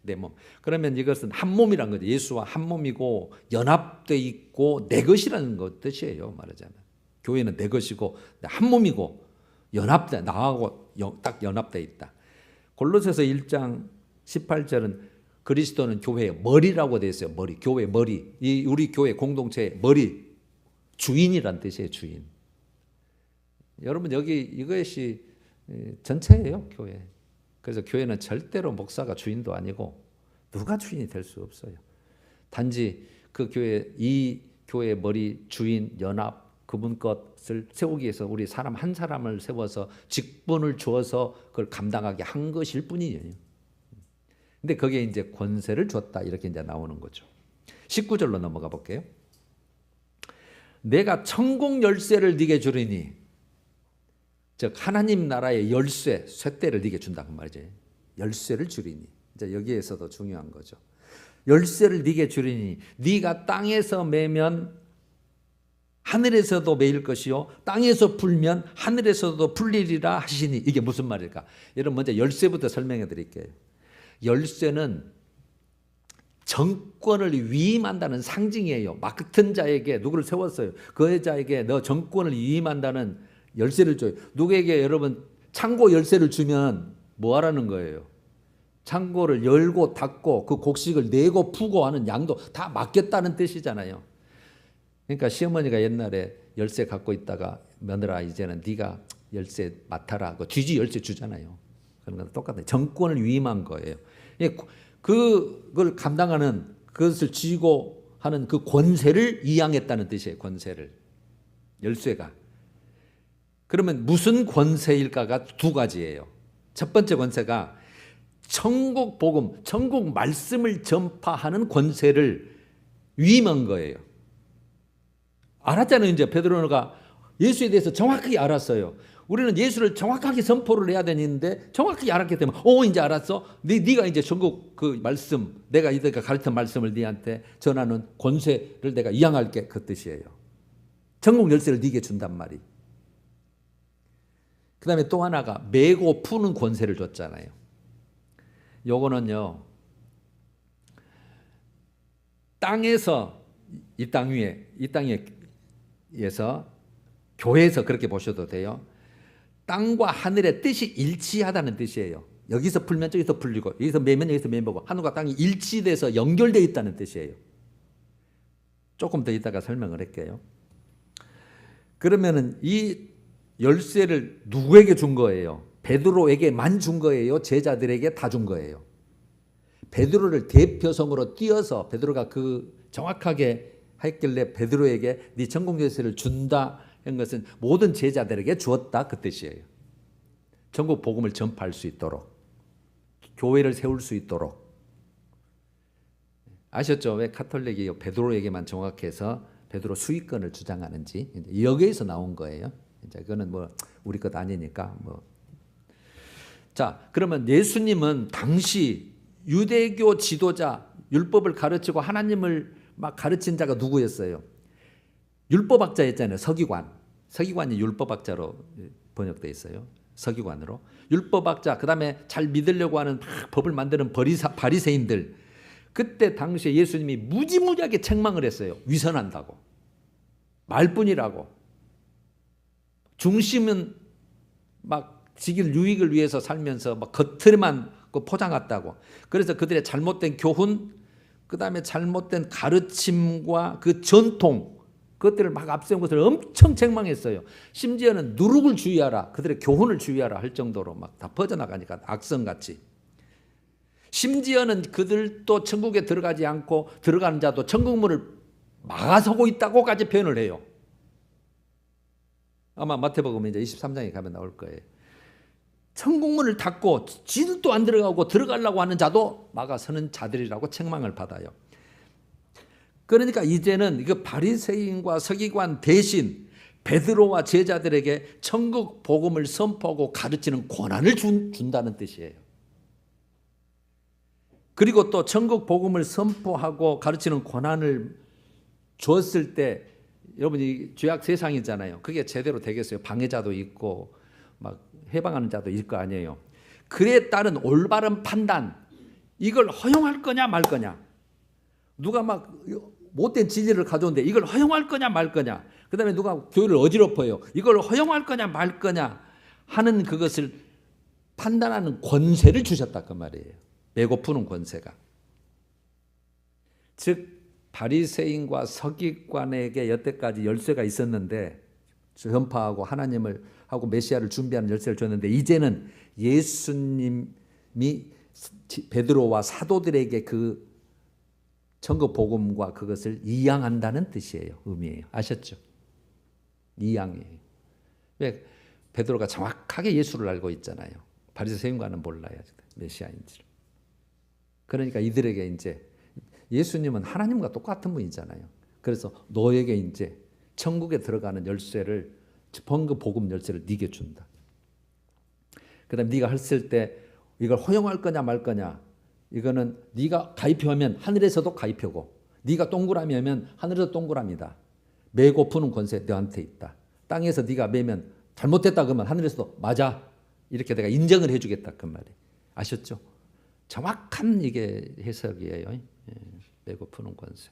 내 몸. 그러면 이것은 한 몸이란 거죠. 예수와 한 몸이고 연합되어 있고 내 것이라는 것 뜻이에요. 말하자면. 교회는 내 것이고 한 몸이고 연합돼 나하고 딱 연합되어 있다. 골로새서 1장 18절은 그리스도는 교회의 머리라고 되어 있어요. 머리, 교회 머리. 이 우리 교회 공동체의 머리, 주인이란 뜻이에요. 주인. 여러분 여기 이것이 전체예요. 교회. 그래서 교회는 절대로 목사가 주인도 아니고 누가 주인이 될 수 없어요. 단지 그 교회, 이 교회의 머리, 주인, 연합, 그분 것을 세우기 위해서 우리 사람 한 사람을 세워서 직분을 주어서 그걸 감당하게 한 것일 뿐이에요. 근데 거기에 이제 권세를 줬다 이렇게 이제 나오는 거죠. 19절로 넘어가 볼게요. 내가 천국 열쇠를 네게 주리니, 즉 하나님 나라의 열쇠, 쇠대를 네게 준다 그 말이죠. 열쇠를 주리니. 이제 여기에서도 중요한 거죠. 열쇠를 네게 주리니 네가 땅에서 매면 하늘에서도 매일 것이요 땅에서 풀면 하늘에서도 풀리리라 하시니. 이게 무슨 말일까? 여러분 먼저 열쇠부터 설명해 드릴게요. 열쇠는 정권을 위임한다는 상징이에요. 맡은 자에게 누구를 세웠어요. 그 여자에게 너 정권을 위임한다는 열쇠를 줘요. 누구에게 여러분 창고 열쇠를 주면 뭐 하라는 거예요? 창고를 열고 닫고 그 곡식을 내고 푸고 하는 양도 다 맡겼다는 뜻이잖아요. 그러니까 시어머니가 옛날에 열쇠 갖고 있다가 며느라 이제는 네가 열쇠 맡아라. 그 뒤지 열쇠 주잖아요. 그런 건 똑같아요. 정권을 위임한 거예요. 그걸 감당하는 그것을 쥐고 하는 그 권세를 이양했다는 뜻이에요. 권세를. 열쇠가. 그러면 무슨 권세일까가 두 가지예요. 첫 번째 권세가 천국 복음, 천국 말씀을 전파하는 권세를 위임한 거예요. 알았잖아요. 이제 베드로가 예수에 대해서 정확하게 알았어요. 우리는 예수를 정확하게 선포를 해야 되는데 정확하게 알았기 때문에 이제 알았어? 네가 이제 천국 그 말씀, 내가 이때가 가르친 말씀을 네한테 전하는 권세를 내가 이양할게 그 뜻이에요. 천국 열쇠를 네게 준단 말이. 그 다음에 또 하나가 매고 푸는 권세를 줬잖아요. 요거는요, 땅에서 이 땅 위에서 교회에서 그렇게 보셔도 돼요. 땅과 하늘의 뜻이 일치하다는 뜻이에요. 여기서 풀면 저기서 풀리고 여기서 매면 여기서 매보고 하늘과 땅이 일치돼서 연결되어 있다는 뜻이에요. 조금 더 이따가 설명을 할게요. 그러면은 이 열쇠를 누구에게 준 거예요? 베드로에게만 준 거예요? 제자들에게 다 준 거예요? 베드로를 대표성으로 띄어서 베드로가 그 정확하게 했길래 베드로에게 네 천국 열쇠를 준다 한 것은 모든 제자들에게 주었다 그 뜻이에요. 천국 복음을 전파할 수 있도록, 교회를 세울 수 있도록. 아셨죠? 왜 카톨릭이 베드로에게만 정확해서 베드로 수익권을 주장하는지. 여기에서 나온 거예요. 이제 그거는 뭐 우리 것 아니니까 뭐. 자, 그러면 예수님은 당시 유대교 지도자, 율법을 가르치고 하나님을 막 가르친 자가 누구였어요? 율법학자였잖아요. 서기관이 율법학자로 번역되어 있어요. 서기관으로. 율법학자, 그 다음에 잘 믿으려고 하는 법을 만드는 바리새인들. 그때 당시에 예수님이 무지무지하게 책망을 했어요. 위선한다고. 말뿐이라고. 중심은 막 지길 유익을 위해서 살면서 막 겉으로만 포장했다고. 그래서 그들의 잘못된 교훈, 그 다음에 잘못된 가르침과 그 전통, 그것들을 막 앞세운 것을 엄청 책망했어요. 심지어는 누룩을 주의하라, 그들의 교훈을 주의하라 할 정도로 막 다 퍼져나가니까 악성같이. 심지어는 그들도 천국에 들어가지 않고 들어가는 자도 천국문을 막아서고 있다고까지 표현을 해요. 아마 마태복음 이제 23장에 가면 나올 거예요. 천국문을 닫고 지들도 안 들어가고 들어가려고 하는 자도 막아서는 자들이라고 책망을 받아요. 그러니까 이제는 이거 바리새인과 서기관 대신 베드로와 제자들에게 천국 복음을 선포하고 가르치는 권한을 준다는 뜻이에요. 그리고 또 천국 복음을 선포하고 가르치는 권한을 줬을 때 여러분이 죄악 세상이잖아요. 그게 제대로 되겠어요? 방해자도 있고 막 해방하는 자도 있을 거 아니에요. 그에 따른 올바른 판단, 이걸 허용할 거냐 말 거냐. 누가 막 못된 진리를 가져오는데 이걸 허용할 거냐 말 거냐. 그 다음에 누가 교회를 어지럽혀요. 이걸 허용할 거냐 말 거냐 하는 그것을 판단하는 권세를 주셨다 그 말이에요. 메고 푸는 권세가. 즉 바리새인과 서기관에게 여태까지 열쇠가 있었는데, 전파하고 하나님을 하고 메시아를 준비하는 열쇠를 줬는데, 이제는 예수님이 베드로와 사도들에게 그 천국 복음과 그것을 이양한다는 뜻이에요. 의미예요. 아셨죠? 이양이에요. 왜? 베드로가 정확하게 예수를 알고 있잖아요. 바리새인과는 몰라요. 메시아인지를. 그러니까 이들에게 이제 예수님은 하나님과 똑같은 분이잖아요. 그래서 너에게 이제 천국에 들어가는 열쇠를, 번그 복음 열쇠를 네게 준다. 그다음 네가 했을 때 이걸 허용할 거냐 말 거냐. 이거는 네가 가입하면 하늘에서도 가입하고, 네가 동그라미 하면 하늘에서 동그라미다. 매고 푸는 권세 너한테 있다. 땅에서 네가 매면 잘못됐다 그러면 하늘에서도 맞아. 이렇게 내가 인정을 해주겠다 그 말이. 아셨죠? 정확한 이게 해석이에요. 매고 푸는 권세.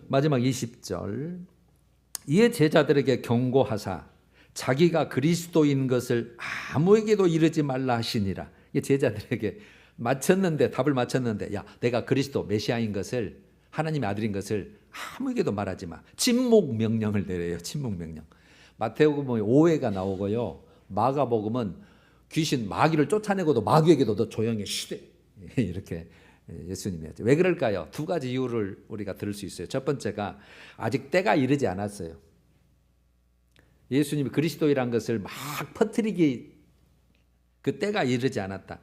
마지막 20절. 이에 제자들에게 경고하사 자기가 그리스도인 것을 아무에게도 이르지 말라 하시니라. 이게 제자들에게 답을 맞췄는데, 야, 내가 그리스도 메시아인 것을, 하나님의 아들인 것을 아무에게도 말하지 마. 침묵 명령을 내려요. 침묵 명령. 마태복음은 오해가 나오고요. 마가복음은 귀신 마귀를 쫓아내고도 마귀에게도 너 조용히 쉬래. 이렇게 예수님이 하죠. 왜 그럴까요? 두 가지 이유를 우리가 들을 수 있어요. 첫 번째가 아직 때가 이르지 않았어요. 예수님이 그리스도이란 것을 막 퍼뜨리기 그 때가 이르지 않았다.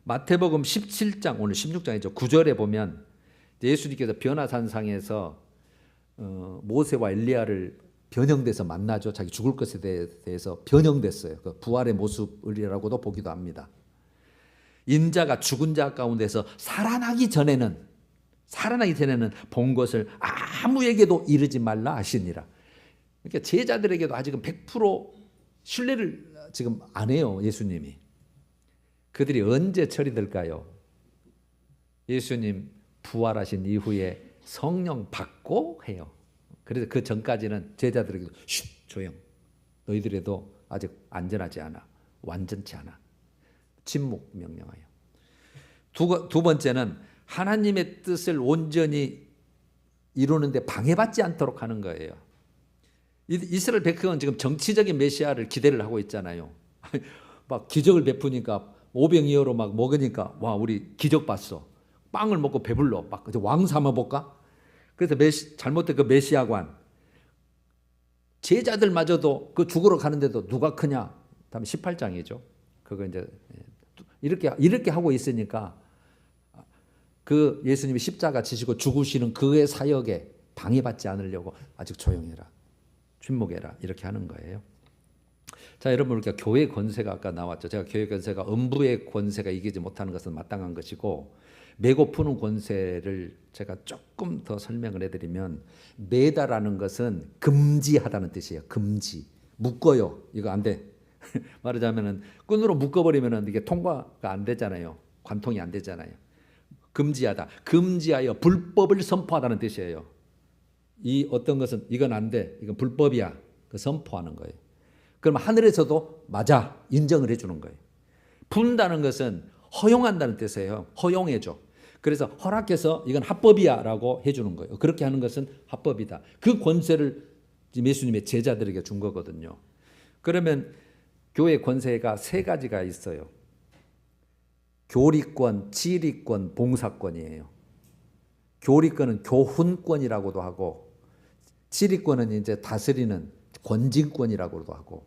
마태복음 17장, 오늘 16장이죠. 9절에 보면 예수님께서 변화산상에서 모세와 엘리야를 변형돼서 만나죠. 자기 죽을 것에 대해서 변형됐어요. 그 부활의 모습이라고도 보기도 합니다. 인자가 죽은 자 가운데서 살아나기 전에는 본 것을 아무에게도 이르지 말라 하시니라. 그러니까 제자들에게도 아직은 100% 신뢰를 지금 안 해요. 예수님이. 그들이 언제 처리될까요? 예수님 부활하신 이후에 성령 받고 해요. 그래서 그 전까지는 제자들에게도 조용. 너희들에도 아직 안전하지 않아. 완전치 않아. 침묵 명령하여. 두 번째는 하나님의 뜻을 온전히 이루는데 방해받지 않도록 하는 거예요. 이스라엘 백성은 지금 정치적인 메시아를 기대를 하고 있잖아요. 막 기적을 베푸니까 오병이어로 막 먹으니까 와 우리 기적 봤어. 빵을 먹고 배불러. 막 왕 삼아 볼까? 그래서 잘못된 그 메시아관 제자들마저도 그 죽으러 가는데도 누가 크냐? 다음 18장이죠. 그거 이제 이렇게 하고 있으니까 그 예수님이 십자가 지시고 죽으시는 그의 사역에 방해받지 않으려고 아직 조용해라. 침묵해라. 이렇게 하는 거예요. 자, 여러분, 우리가 교회 권세가 아까 나왔죠. 제가 교회 권세가 음부의 권세가 이기지 못하는 것은 마땅한 것이고, 매고 푸는 권세를 제가 조금 더 설명을 해드리면, 매다라는 것은 금지하다는 뜻이에요. 금지. 묶어요. 이거 안 돼. 말하자면은 끈으로 묶어버리면은 이게 통과가 안 되잖아요. 관통이 안 되잖아요. 금지하다. 금지하여 불법을 선포하다는 뜻이에요. 이 어떤 것은 이건 안 돼. 이건 불법이야. 그 선포하는 거예요. 그럼 하늘에서도 맞아. 인정을 해주는 거예요. 푼다는 것은 허용한다는 뜻이에요. 허용해줘. 그래서 허락해서 이건 합법이야 라고 해주는 거예요. 그렇게 하는 것은 합법이다. 그 권세를 예수님의 제자들에게 준 거거든요. 그러면 교회 권세가 세 가지가 있어요. 교리권, 지리권, 봉사권이에요. 교리권은 교훈권이라고도 하고, 지리권은 이제 다스리는 권징권이라고도 하고,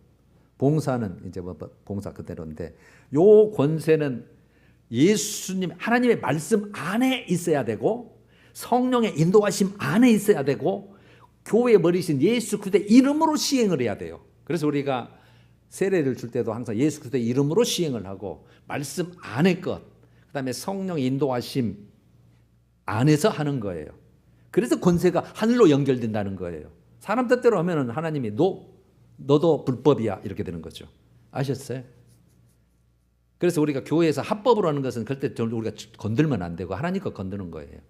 봉사는 이제 봉사 그대로인데, 요 권세는 예수님 하나님의 말씀 안에 있어야 되고, 성령의 인도하심 안에 있어야 되고, 교회의 머리신 예수 그리스도의 이름으로 시행을 해야 돼요. 그래서 우리가 세례를 줄 때도 항상 예수 그리스도의 이름으로 시행을 하고, 말씀 안의 것, 그다음에 성령의 인도하심 안에서 하는 거예요. 그래서 권세가 하늘로 연결된다는 거예요. 사람 뜻대로 하면은 하나님이 너도 불법이야 이렇게 되는 거죠. 아셨어요? 그래서 우리가 교회에서 합법으로 하는 것은 그때 우리가 건들면 안 되고 하나님 거 건드는 거예요.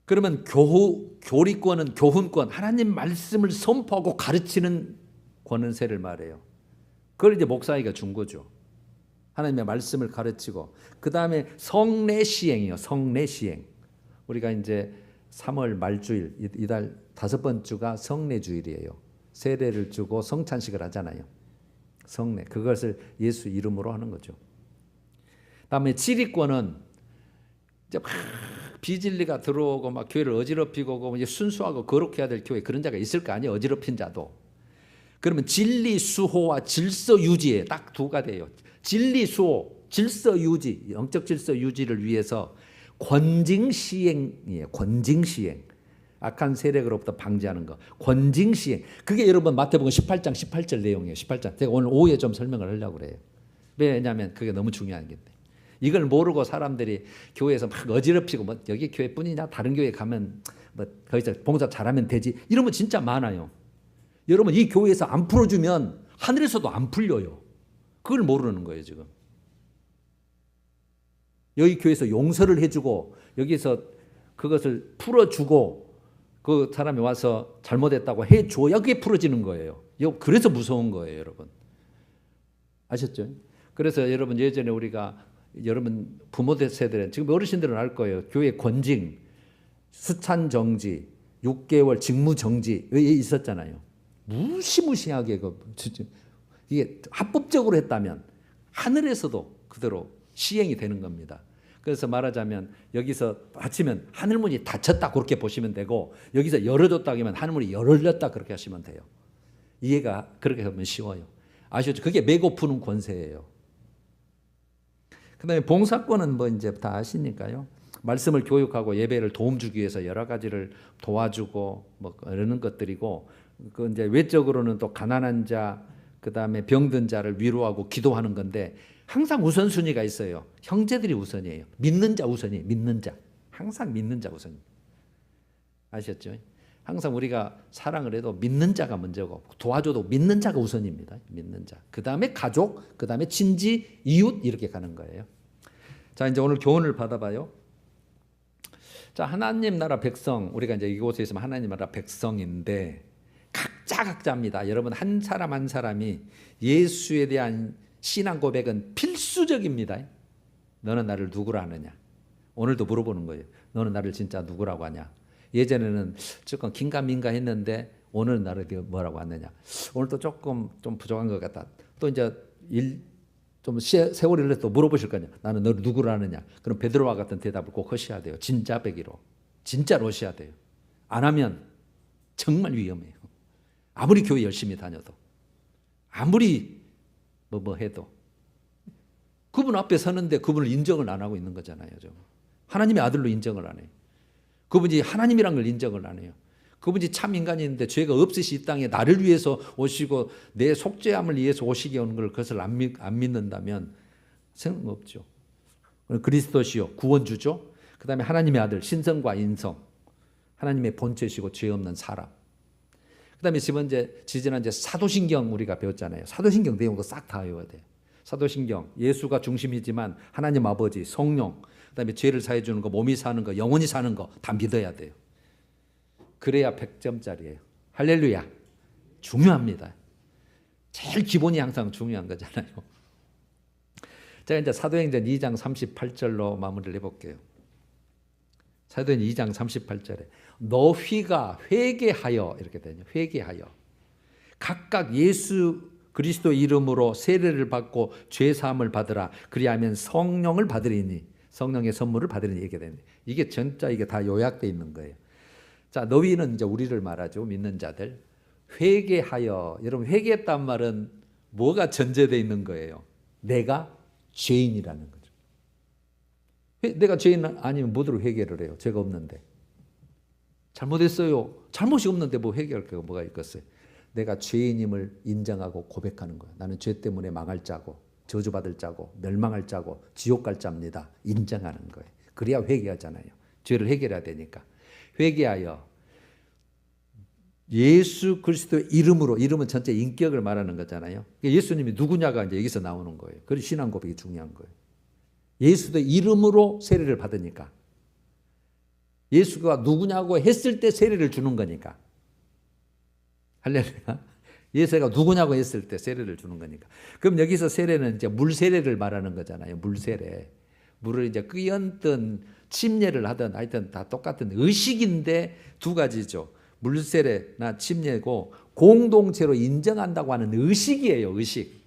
그러면 교리권은 교훈권, 하나님 말씀을 선포하고 가르치는 권세를 말해요. 그걸 이제 목사이가 준 거죠. 하나님의 말씀을 가르치고, 그 다음에 성례 시행이요. 성례 시행. 우리가 이제 3월 말주일, 이달 5번 주가 성례 주일이에요. 세례를 주고 성찬식을 하잖아요. 성례, 그것을 예수 이름으로 하는 거죠. 다음에 지리권은 이제 막 비진리가 들어오고 막 교회를 어지럽히고 이제 순수하고 거룩해야 될 교회, 그런 자가 있을 거 아니에요. 어지럽힌 자도. 그러면 진리 수호와 질서 유지에 딱 두가 돼요. 진리 수호, 질서 유지, 영적 질서 유지를 위해서 권징 시행이에요. 권징 시행. 악한 세력으로부터 방지하는 거. 권징 시행. 그게 여러분 마태복음 18장 18절 내용이에요. 18장. 제가 오늘 오후에 좀 설명을 하려고 그래요. 왜냐하면 그게 너무 중요한 게 때문에. 이걸 모르고 사람들이 교회에서 막 어지럽히고 뭐 여기 교회뿐이냐 다른 교회 가면 뭐 거기서 봉사 잘하면 되지 이러면 진짜 많아요. 여러분 이 교회에서 안 풀어주면 하늘에서도 안 풀려요. 그걸 모르는 거예요 지금. 여기 교회에서 용서를 해주고 여기서 그것을 풀어주고 그 사람이 와서 잘못했다고 해줘야 그게 풀어지는 거예요. 그래서 무서운 거예요 여러분. 아셨죠? 그래서 여러분 예전에 우리가 여러분 부모 세대는 지금 어르신들은 알 거예요. 교회 권징, 수찬 정지, 6개월 직무 정지 있었잖아요. 무시무시하게 이게 합법적으로 했다면 하늘에서도 그대로 시행이 되는 겁니다. 그래서 말하자면 여기서 닫히면 하늘문이 닫혔다 그렇게 보시면 되고 여기서 열어줬다 하면 하늘문이 열렸다 그렇게 하시면 돼요. 이해가 그렇게 하면 쉬워요. 아시죠? 그게 메고 푸는 권세예요. 그다음에 봉사권은 뭐 이제 다 아시니까요. 말씀을 교육하고 예배를 도움 주기 위해서 여러 가지를 도와주고 뭐 이러는 것들이고 그 이제 외적으로는 또 가난한 자, 그다음에 병든 자를 위로하고 기도하는 건데 항상 우선순위가 있어요. 형제들이 우선이에요. 믿는 자 우선이에요. 믿는 자. 항상 믿는 자 우선. 아셨죠? 항상 우리가 사랑을 해도 믿는 자가 먼저고 도와줘도 믿는 자가 우선입니다. 믿는 자. 그다음에 가족, 그다음에 친지, 이웃 이렇게 가는 거예요. 자, 이제 오늘 교훈을 받아봐요. 자, 하나님 나라 백성, 우리가 이제 이곳에 있으면 하나님 나라 백성인데 각자입니다. 여러분 한 사람 한 사람이 예수에 대한 신앙 고백은 필수적입니다. 너는 나를 누구라 하느냐? 오늘도 물어보는 거예요. 너는 나를 진짜 누구라고 하냐? 예전에는 조금 긴가민가 했는데 오늘은 나를 뭐라고 하느냐? 오늘도 조금 좀 부족한 것 같다. 또 이제 좀 세월이 흘러서 또 물어보실 거냐? 나는 너를 누구라 하느냐? 그럼 베드로와 같은 대답을 꼭 하셔야 돼요. 진짜배기로. 진짜로 하셔야 돼요. 안 하면 정말 위험해요. 아무리 교회 열심히 다녀도 아무리 뭐 해도 그분 앞에 서는데 그분을 인정을 안 하고 있는 거잖아요. 하나님의 아들로 인정을 안 해요. 그분이 하나님이란 걸 인정을 안 해요. 그분이 참 인간인데 죄가 없으시 이 땅에 나를 위해서 오시고 내 속죄함을 위해서 오시게 오는 걸 그것을 안 믿는다면 소용없죠. 그리스도시요 구원주죠. 그 다음에 하나님의 아들 신성과 인성, 하나님의 본체시고 죄 없는 사람. 그 다음에 지난주에 사도신경 우리가 배웠잖아요. 사도신경 내용도 싹 다 외워야 돼요. 사도신경 예수가 중심이지만 하나님 아버지, 성령, 그 다음에 죄를 사해 주는 거, 몸이 사는 거, 영혼이 사는 거 다 믿어야 돼요. 그래야 100점짜리예요. 할렐루야. 중요합니다. 제일 기본이 항상 중요한 거잖아요. 제가 이제 사도행전 2장 38절로 마무리를 해볼게요. 사도행전 2장 38절에 너희가 회개하여 이렇게 되죠. 회개하여 각각 예수 그리스도 이름으로 세례를 받고 죄 사함을 받으라. 그리하면 성령을 받으리니 성령의 선물을 받으리니 이렇게 됩니다. 이게 진짜 이게 다 요약되어 있는 거예요. 자, 너희는 이제 우리를 말하죠. 믿는 자들. 회개하여. 여러분 회개했단 말은 뭐가 전제되어 있는 거예요? 내가 죄인이라는 거죠. 내가 죄인 아니면 뭐로 회개를 해요? 죄가 없는데. 잘못했어요. 잘못이 없는데 뭐 회개할 게 뭐가 있겠어요? 내가 죄인임을 인정하고 고백하는 거예요. 나는 죄 때문에 망할 자고 저주받을 자고 멸망할 자고 지옥 갈 자입니다. 인정하는 거예요. 그래야 회개하잖아요. 죄를 해결해야 되니까. 회개하여 예수 그리스도의 이름으로, 이름은 전체 인격을 말하는 거잖아요. 예수님이 누구냐가 이제 여기서 나오는 거예요. 그래서 신앙 고백이 중요한 거예요. 예수의 이름으로 세례를 받으니까. 예수가 누구냐고 했을 때 세례를 주는 거니까. 할렐루야. 예수가 누구냐고 했을 때 세례를 주는 거니까. 그럼 여기서 세례는 이제 물 세례를 말하는 거잖아요. 물 세례. 물을 이제 끄연든 침례를 하든 하여튼 다 똑같은 의식인데 두 가지죠. 물 세례나 침례고 공동체로 인정한다고 하는 의식이에요. 의식.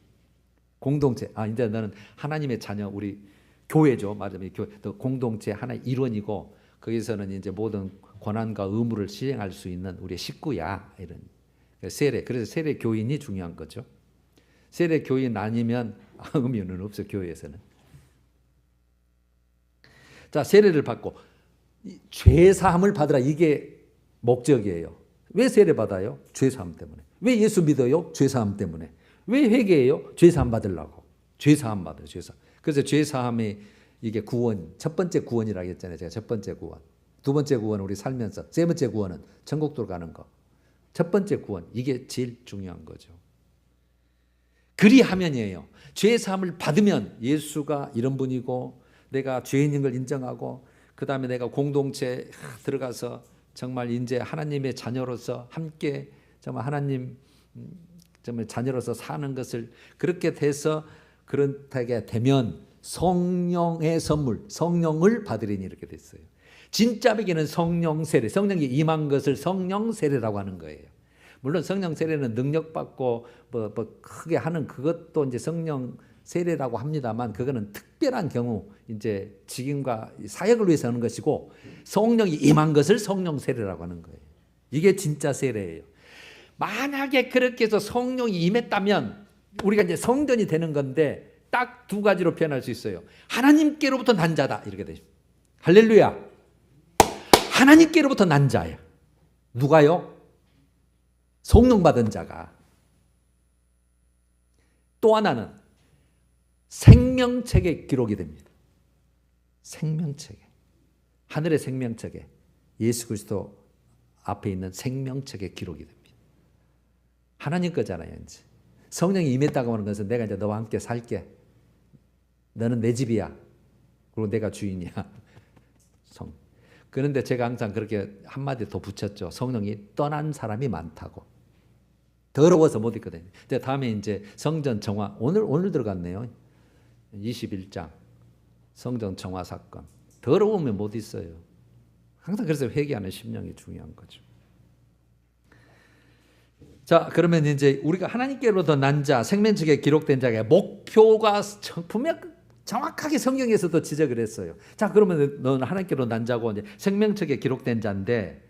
공동체. 이제 너는 하나님의 자녀, 우리 교회죠. 맞아요. 교회, 공동체 하나의 일원이고 거기서는 이제 모든 권한과 의무를 시행할 수 있는 우리의 식구야. 이런 세례. 그래서 세례 교인이 중요한 거죠. 세례 교인 아니면 의미는 없어, 교회에서는. 자, 세례를 받고 죄 사함을 받으라, 이게 목적이에요. 왜 세례 받아요? 죄 사함 때문에. 왜 예수 믿어요? 죄 사함 때문에. 왜 회개해요? 죄 사함 받으려고. 죄 사함 받아요. 죄 사함. 그래서 죄 사함이 이게 구원, 첫 번째 구원이라고 했잖아요. 제가 첫 번째 구원. 두 번째 구원은 우리 살면서, 세 번째 구원은 천국으로 가는 거. 첫 번째 구원, 이게 제일 중요한 거죠. 그리하면이에요. 죄 사함을 받으면 예수가 이런 분이고 내가 죄인인 걸 인정하고 그 다음에 내가 공동체에 들어가서 정말 이제 하나님의 자녀로서 함께 정말 하나님 정말 자녀로서 사는 것을 그렇게 돼서 그렇게 되면 성령의 선물, 성령을 받으리니 이렇게 됐어요. 진짜 베기는 성령 세례, 성령이 임한 것을 성령 세례라고 하는 거예요. 물론 성령 세례는 능력받고 뭐 크게 하는 그것도 이제 성령 세례라고 합니다만 그거는 특별한 경우 이제 직임과 사역을 위해서 하는 것이고 성령이 임한 것을 성령 세례라고 하는 거예요. 이게 진짜 세례예요. 만약에 그렇게 해서 성령이 임했다면 우리가 이제 성전이 되는 건데 딱 두 가지로 표현할 수 있어요. 하나님께로부터 난 자다 이렇게 되죠. 할렐루야. 하나님께로부터 난 자예요. 누가요? 성령 받은 자가. 또 하나는 생명책에 기록이 됩니다. 생명책에. 하늘의 생명책에 예수 그리스도 앞에 있는 생명책에 기록이 됩니다. 하나님 거잖아요. 이제 성령이 임했다고 하는 것은 내가 이제 너와 함께 살게. 너는 내 집이야. 그리고 내가 주인이야. 그런데 제가 항상 그렇게 한마디 더 붙였죠. 성령이 떠난 사람이 많다고. 더러워서 못 있거든요. 다음에 이제 성전 정화, 오늘 들어갔네요. 21장 성전 정화 사건. 더러우면 못 있어요. 항상 그래서 회개하는 심령이 중요한 거죠. 자, 그러면 이제 우리가 하나님께로부터 난 자, 생명책에 기록된 자의 목표가 분명 정확하게 성경에서도 지적을 했어요. 자, 그러면 너는 하나님께로 난 자고 이제 생명책에 기록된 자인데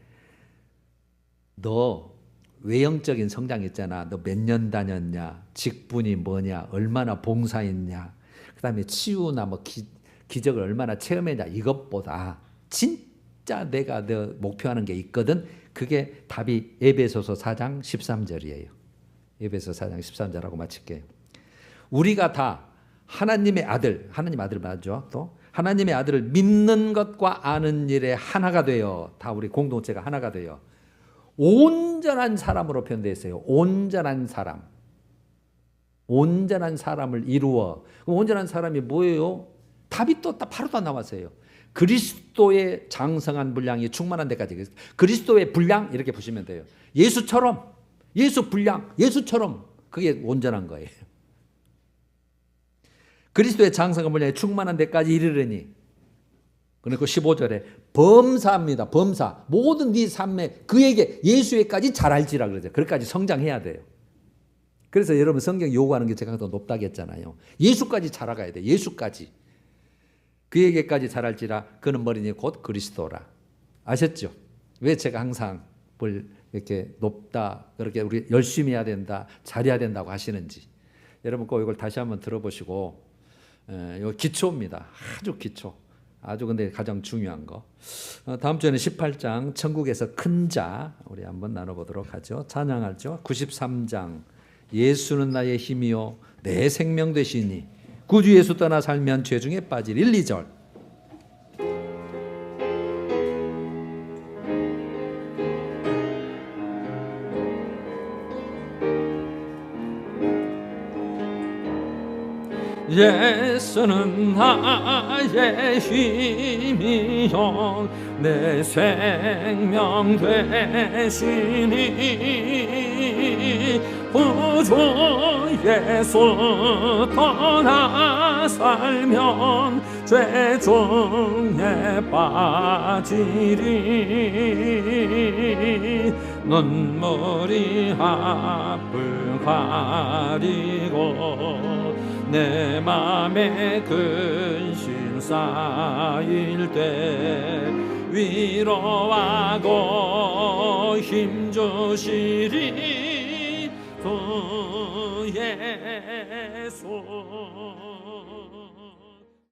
너 외형적인 성장 있잖아. 너 몇 년 다녔냐? 직분이 뭐냐? 얼마나 봉사했냐? 그다음에 치유나 뭐 기적을 얼마나 체험했냐? 이것보다 진짜 내가 너 목표하는 게 있거든. 그게 답이 에베소서 4장 13절이에요. 에베소서 4장 13절하고 마칠게요. 우리가 다 하나님의 아들, 하나님 아들 맞죠? 또 하나님의 아들을 믿는 것과 아는 일에 하나가 되어, 다 우리 공동체가 하나가 되어 온전한 사람으로 표현되어 있어요. 온전한 사람. 온전한 사람을 이루어. 온전한 사람이 뭐예요? 답이 또 바로 또 나왔어요. 그리스도의 장성한 분량이 충만한 데까지. 그리스도의 분량 이렇게 보시면 돼요. 예수처럼, 예수 분량, 예수처럼 그게 온전한 거예요. 그리스도의 장성한 분량이 충만한 데까지 이르르니. 그리고 15절에 범사입니다. 범사. 모든 네 삶에 그에게 예수에까지 잘 알지라 그러죠. 그것까지 성장해야 돼요. 그래서 여러분 성경 요구하는 게 제가 더 높다고 했잖아요. 예수까지 잘 알아가야 돼. 예수까지. 그에게까지 잘 알지라 그는 머리니 곧 그리스도라. 아셨죠? 왜 제가 항상 뭘 이렇게 높다, 그렇게 우리 열심히 해야 된다, 잘해야 된다고 하시는지. 여러분 꼭 이걸 다시 한번 들어보시고, 이거 기초입니다. 아주 기초. 아주 근데 가장 중요한 거. 다음 주에는 18장 천국에서 큰 자 우리 한번 나눠보도록 하죠. 찬양하죠. 93장 예수는 나의 힘이요 내 생명 되시니 구주 예수 떠나 살면 죄 중에 빠질 1, 2절. 예수는 나의 힘이요 내 생명 되시니 구주 예수 떠나 살면 죄 중에 빠지리 눈물이 앞을 가리고 내 맘에 근심 쌓일 때 위로하고 힘주시리 주 예수